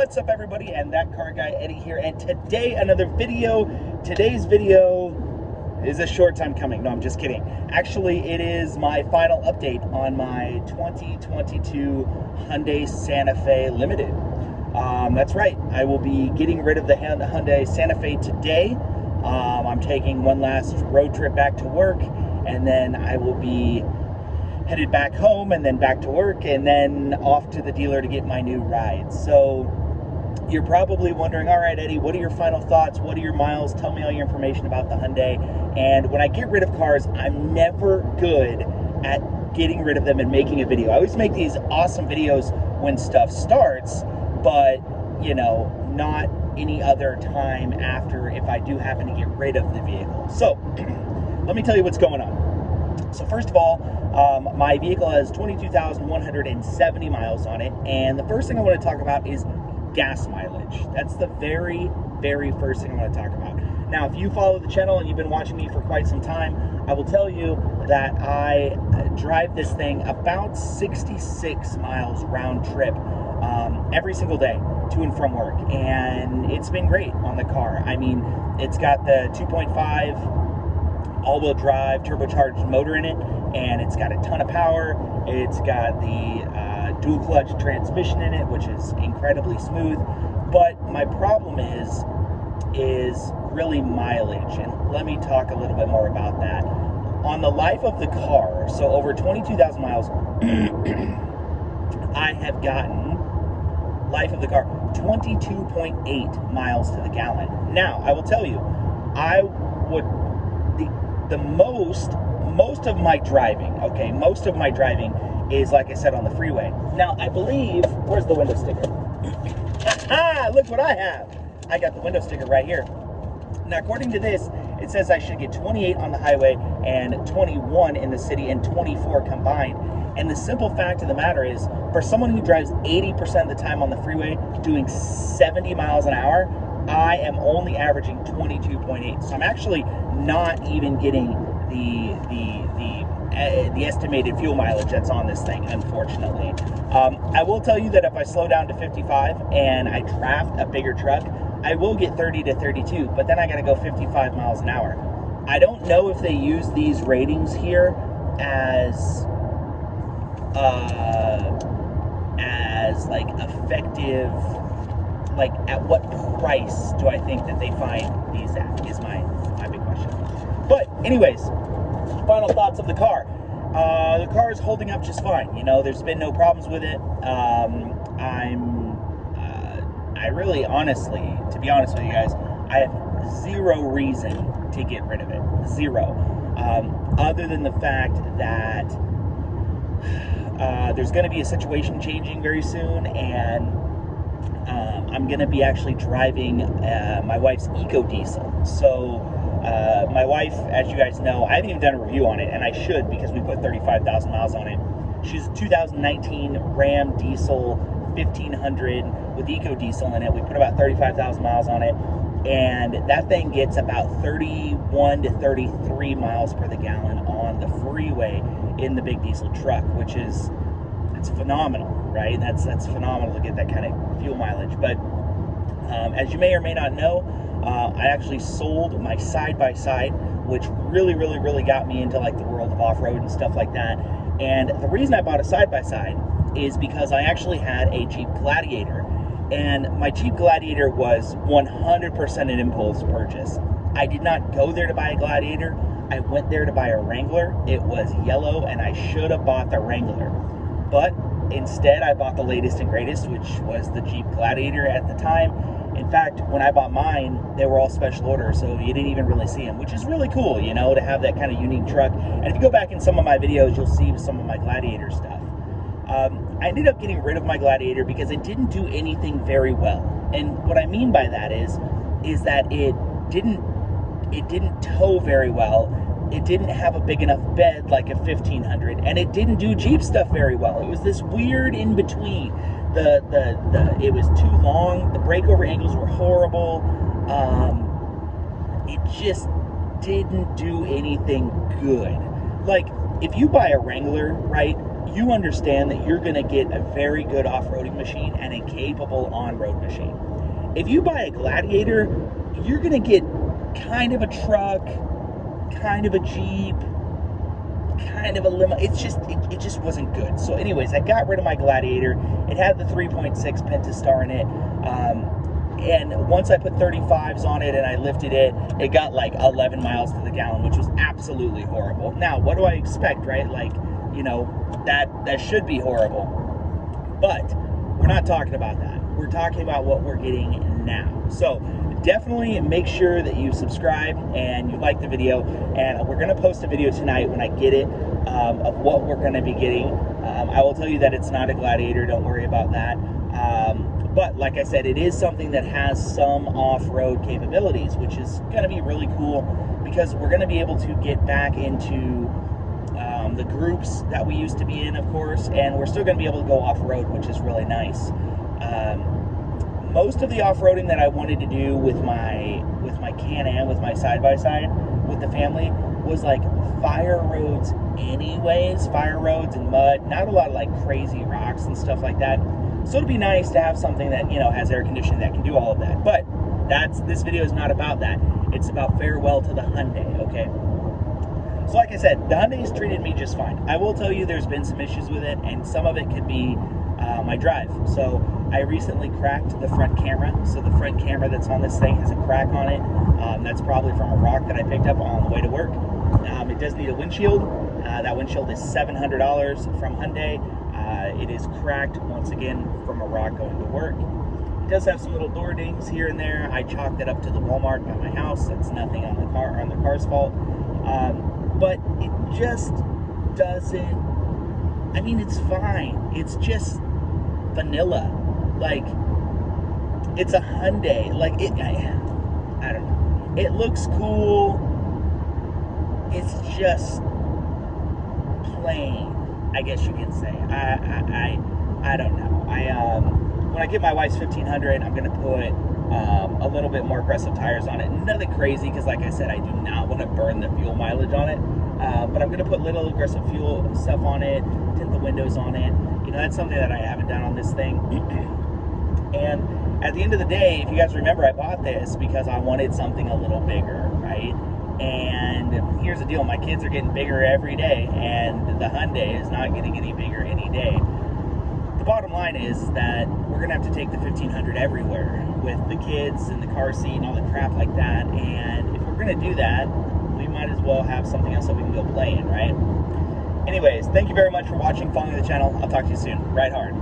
What's up, everybody? And that car guy Eddie here, and today another video. Today's video is a short time coming. No, I'm just kidding. Actually, it is my final update on my 2022 Hyundai Santa Fe Limited. That's right, I will be getting rid of the Hyundai Santa Fe today. I'm taking one last road trip back to work, and then I will be headed back home and then back to work and then off to the dealer to get my new ride. So you're probably wondering, all right, Eddie, what are your final thoughts? What are your miles? Tell me all your information about the Hyundai. And when I get rid of cars, I'm never good at getting rid of them and making a video. I always make these awesome videos when stuff starts, but you know, not any other time after if I do happen to get rid of the vehicle. So let me tell you what's going on. So first of all, my vehicle has 22,170 miles on it, and the first thing I want to talk about is gas mileage. That's the very, very first thing I want to talk about. Now, if you follow the channel and you've been watching me for quite some time, I will tell you that I drive this thing about 66 miles round trip every single day to and from work, and it's been great on the car. I mean, it's got the 2.5 all-wheel drive turbocharged motor in it, and it's got a ton of power. It's got the dual clutch transmission in it, which is incredibly smooth. But my problem is really mileage, and let me talk a little bit more about that. On the life of the car, so over 22,000 miles, I have gotten, life of the car, 22.8 miles to the gallon. Now, I will tell you, I would, the most of my driving, okay, most of my driving is, like I said, on the freeway. Now, I believe, where's the window sticker? Look what I have. I got the window sticker right here. Now, according to this, it says I should get 28 on the highway and 21 in the city and 24 combined. And the simple fact of the matter is, for someone who drives 80% of the time on the freeway, doing 70 miles an hour, I am only averaging 22.8. So I'm actually not even getting the estimated fuel mileage that's on this thing, unfortunately. I will tell you that if I slow down to 55 and I draft a bigger truck, I will get 30 to 32, but then I gotta go 55 miles an hour. I don't know if they use these ratings here as like effective, like at what price do I think that they find these at, is my big question. But anyways, final thoughts of the car. The car is holding up just fine. You know, there's been no problems with it. I really, honestly, to be honest with you guys, I have zero reason to get rid of it. Zero. Other than the fact that there's going to be a situation changing very soon, and I'm going to be actually driving my wife's eco diesel. So my wife, as you guys know, I haven't even done a review on it, and I should, because we put 35,000 miles on it. She's a 2019 Ram diesel 1500 with eco diesel in it. We put about 35,000 miles on it, and that thing gets about 31 to 33 miles per the gallon on the freeway in the big diesel truck, which is, it's phenomenal, right? That's phenomenal to get that kind of fuel mileage. But as you may or may not know, I actually sold my side-by-side, which really got me into like the world of off-road and stuff like that. And the reason I bought a side-by-side is because I actually had a Jeep Gladiator, and my Jeep Gladiator was 100% an impulse purchase. I did not go there to buy a Gladiator. I went there to buy a Wrangler. It was yellow, and I should have bought the Wrangler. But instead, I bought the latest and greatest, which was the Jeep Gladiator at the time. In fact, when I bought mine, they were all special order, so you didn't even really see them, which is really cool, you know, to have that kind of unique truck. And if you go back in some of my videos, you'll see some of my Gladiator stuff. I ended up getting rid of my Gladiator because it didn't do anything very well. And what I mean by that is that it didn't tow very well. It didn't have a big enough bed like a 1500, and it didn't do Jeep stuff very well. It was this weird in between. It was too long. The breakover angles were horrible. It just didn't do anything good. Like, if you buy a Wrangler, right, you understand that you're going to get a very good off-roading machine and a capable on-road machine. If you buy a Gladiator, you're going to get kind of a truck, kind of a Jeep, kind of a limo. It just wasn't good. So anyways, I got rid of my Gladiator. It had the 3.6 Pentastar in it. And once I put 35s on it and I lifted it, it got like 11 miles to the gallon, which was absolutely horrible. Now, what do I expect, right? Like, you know, that should be horrible. But we're not talking about that. We're talking about what we're getting now. So definitely make sure that you subscribe and you like the video. And we're going to post a video tonight when I get it of what we're going to be getting. I will tell you that it's not a Gladiator. Don't worry about that. But like I said, it is something that has some off-road capabilities, which is going to be really cool because we're going to be able to get back into the groups that we used to be in, of course, and we're still going to be able to go off-road, which is really nice. Most of the off-roading that I wanted to do with my Can-Am, with my side-by-side, with the family, was like fire roads anyways, fire roads and mud, not a lot of like crazy rocks and stuff like that. So it'd be nice to have something that, you know, has air conditioning that can do all of that. But this video is not about that. It's about farewell to the Hyundai, okay? So like I said, the Hyundai's treated me just fine. I will tell you there's been some issues with it, and some of it could be my drive. So I recently cracked the front camera. So the front camera that's on this thing has a crack on it. That's probably from a rock that I picked up on the way to work. It does need a windshield. That windshield is $700 from Hyundai. It is cracked, once again, from a rock going to work. It does have some little door dings here and there. I chalked it up to the Walmart by my house. That's nothing on the car's fault. But it just doesn't, I mean, it's fine. It's just vanilla. Like, it's a Hyundai. Like, I don't know. It looks cool. It's just plain, I guess you can say. I don't know. When I get my wife's 1500, I'm gonna put a little bit more aggressive tires on it. Nothing crazy, because like I said, I do not want to burn the fuel mileage on it. But I'm gonna put little aggressive fuel stuff on it, tint the windows on it. You know, that's something that I haven't done on this thing. And at the end of the day, if you guys remember, I bought this because I wanted something a little bigger, right? And here's the deal, my kids are getting bigger every day, and the Hyundai is not getting any bigger any day. The bottom line is that we're gonna have to take the 1500 everywhere with the kids and the car seat and all the crap like that. And if we're gonna do that, we might as well have something else that we can go play in, right? Anyways, thank you very much for watching, following the channel. I'll talk to you soon. Ride hard.